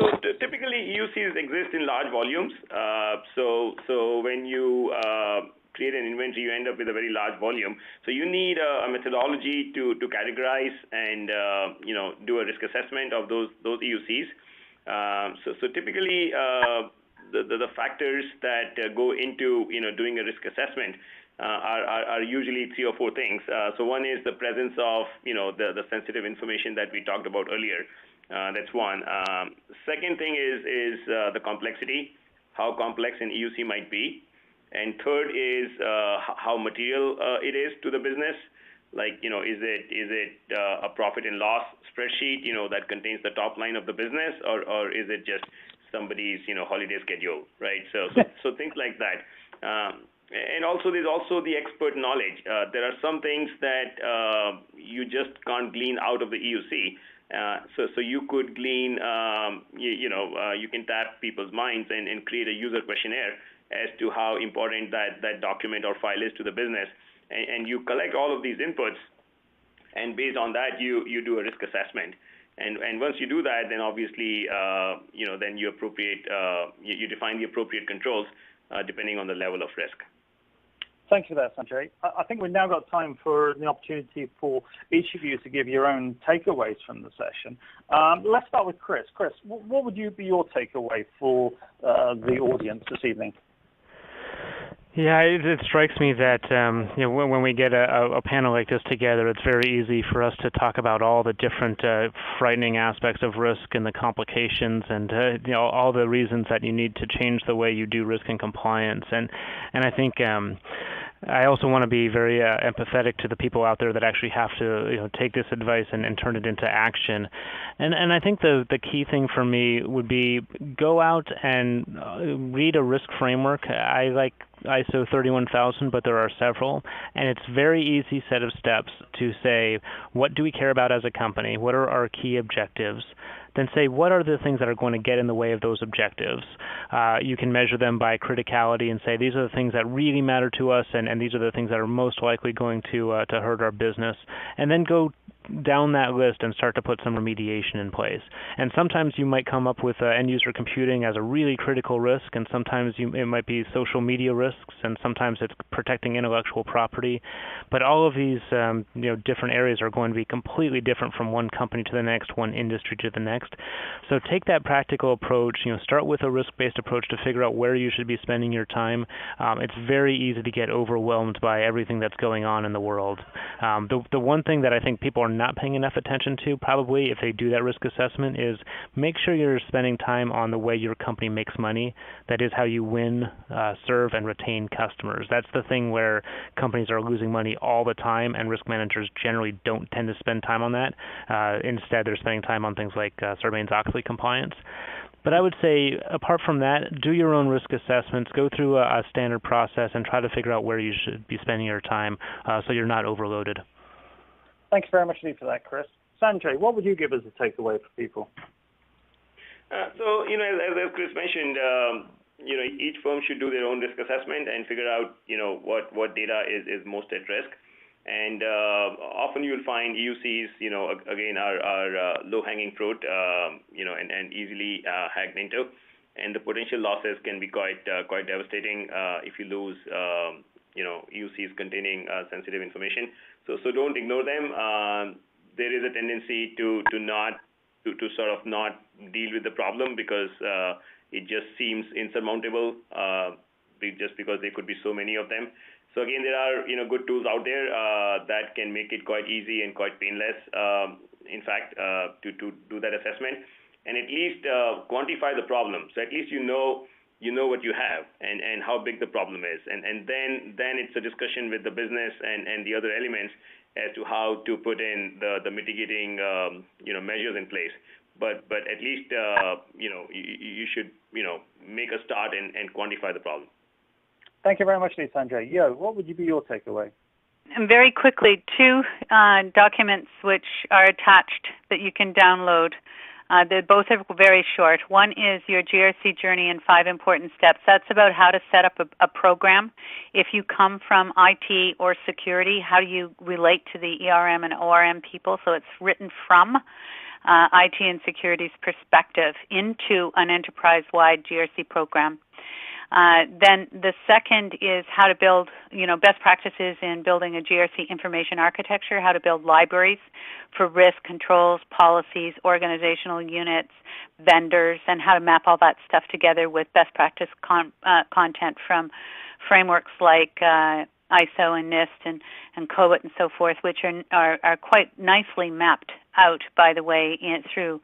typically EUCs exist in large volumes. So when you create an inventory, you end up with a very large volume. So you need a methodology to categorize and do a risk assessment of those EUCs. So typically the factors that go into doing a risk assessment are usually 3 or 4 things. So one is the presence of the sensitive information that we talked about earlier. That's one. Second thing is the complexity, how complex an EUC might be. And third is how material it is to the business. Like, is it a profit and loss spreadsheet, that contains the top line of the business, or is it just somebody's, holiday schedule, right? So things like that. And also, there's also the expert knowledge. There are some things that you just can't glean out of the EUC. So you could glean, you can tap people's minds and create a user questionnaire as to how important that document or file is to the business. And you collect all of these inputs, and based on that, you do a risk assessment. And once you do that, then obviously, then you define the appropriate controls depending on the level of risk. Thank you for that, Sanjay. I think we've now got time for the opportunity for each of you to give your own takeaways from the session. Let's start with Chris. Chris, what would be your takeaway for the audience this evening? Yeah, it strikes me that when we get a panel like this together, it's very easy for us to talk about all the different frightening aspects of risk and the complications, and all the reasons that you need to change the way you do risk and compliance. And I think I also want to be very empathetic to the people out there that actually have to take this advice and turn it into action. And I think the key thing for me would be go out and read a risk framework. I like ISO 31000, but there are several, and it's very easy set of steps to say, what do we care about as a company? What are our key objectives? Then say, what are the things that are going to get in the way of those objectives? You can measure them by criticality and say, these are the things that really matter to us, and these are the things that are most likely going to hurt our business. And then go down that list and start to put some remediation in place. And sometimes you might come up with end-user computing as a really critical risk, and sometimes it might be social media risks, and sometimes it's protecting intellectual property. But all of these different areas are going to be completely different from one company to the next, one industry to the next. So take that practical approach. Start with a risk-based approach to figure out where you should be spending your time. It's very easy to get overwhelmed by everything that's going on in the world. The one thing that I think people are not paying enough attention to, probably, if they do that risk assessment, is make sure you're spending time on the way your company makes money. That is how you win, serve, and retain customers. That's the thing where companies are losing money all the time, and risk managers generally don't tend to spend time on that. Instead, they're spending time on things like Sarbanes-Oxley compliance. But I would say, apart from that, do your own risk assessments, go through a standard process, and try to figure out where you should be spending your time so you're not overloaded. Thank you very much indeed for that, Chris. Sanjay, what would you give as a takeaway for people? As Chris mentioned, each firm should do their own risk assessment and figure out, what data is most at risk. And often you'll find EUCs, again, are low-hanging fruit, and easily hacked into. And the potential losses can be quite devastating if you lose, EUCs containing sensitive information. So don't ignore them. There is a tendency to sort of not deal with the problem because it just seems insurmountable, just because there could be so many of them. So again, there are good tools out there that can make it quite easy and quite painless. In fact, to do that assessment, and at least quantify the problem. So at least you know what you have and how big the problem is, and then it's a discussion with the business and the other elements as to how to put in the mitigating measures in place. But at least you should make a start and quantify the problem. Thank you very much, Sanjay. Yo, what would be your takeaway? And very quickly, two documents which are attached that you can download. They both are very short. One is your GRC journey in 5 important steps. That's about how to set up a program. If you come from IT or security, how do you relate to the ERM and ORM people? So it's written from IT and security's perspective into an enterprise-wide GRC program. Then the second is how to build, best practices in building a GRC information architecture, how to build libraries for risk controls, policies, organizational units, vendors, and how to map all that stuff together with best practice content from frameworks like ISO and NIST and COBIT and so forth, which are quite nicely mapped out, by the way, through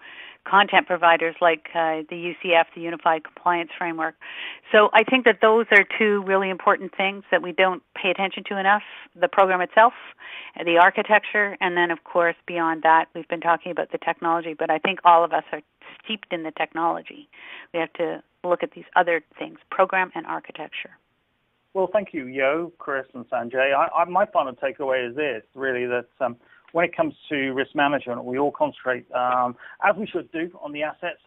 content providers like the UCF, the Unified Compliance Framework. So I think that those are two really important things that we don't pay attention to enough: the program itself, the architecture, and then, of course, beyond that, we've been talking about the technology, but I think all of us are steeped in the technology. We have to look at these other things, program and architecture. Well, thank you, Yo, Chris, and Sanjay. My final takeaway is this, really, that when it comes to risk management, we all concentrate, as we should do, on the assets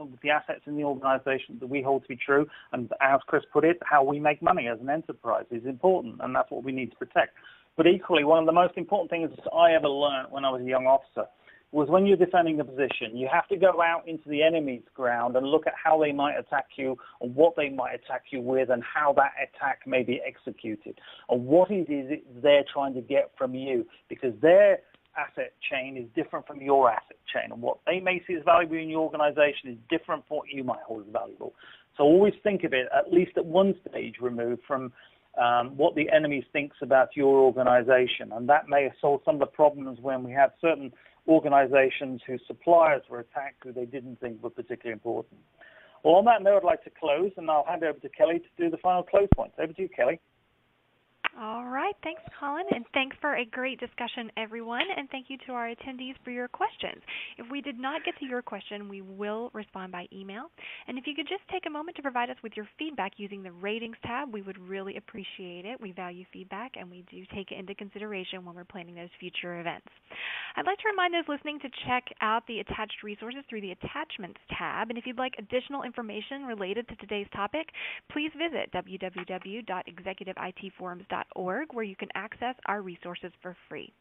in the organization that we hold to be true. And as Chris put it, how we make money as an enterprise is important, and that's what we need to protect. But equally, one of the most important things I ever learned when I was a young officer was when you're defending a position, you have to go out into the enemy's ground and look at how they might attack you and what they might attack you with and how that attack may be executed and what it is they're trying to get from you, because their asset chain is different from your asset chain, and what they may see as valuable in your organization is different from what you might hold as valuable. So always think of it at least at one stage removed from what the enemy thinks about your organization, and that may solve some of the problems when we have certain organizations whose suppliers were attacked who they didn't think were particularly important. Well, on that note, I'd like to close, and I'll hand over to Kelly to do the final close points. Over to you, Kelly. All right. Thanks, Colin, and thanks for a great discussion, everyone, and thank you to our attendees for your questions. If we did not get to your question, we will respond by email. And if you could just take a moment to provide us with your feedback using the ratings tab, we would really appreciate it. We value feedback, and we do take it into consideration when we're planning those future events. I'd like to remind those listening to check out the attached resources through the Attachments tab. And if you'd like additional information related to today's topic, please visit www.executiveitforums.org, where you can access our resources for free.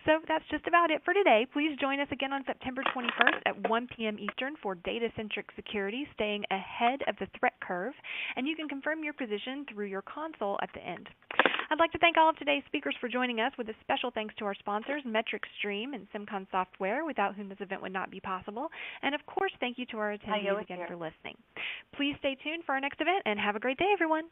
So that's just about it for today. Please join us again on September 21st at 1 p.m. Eastern for data-centric security, staying ahead of the threat curve, and you can confirm your position through your console at the end. I'd like to thank all of today's speakers for joining us, with a special thanks to our sponsors, MetricStream and SimCon Software, without whom this event would not be possible. And of course, thank you to our attendees again for listening. Please stay tuned for our next event, and have a great day, everyone.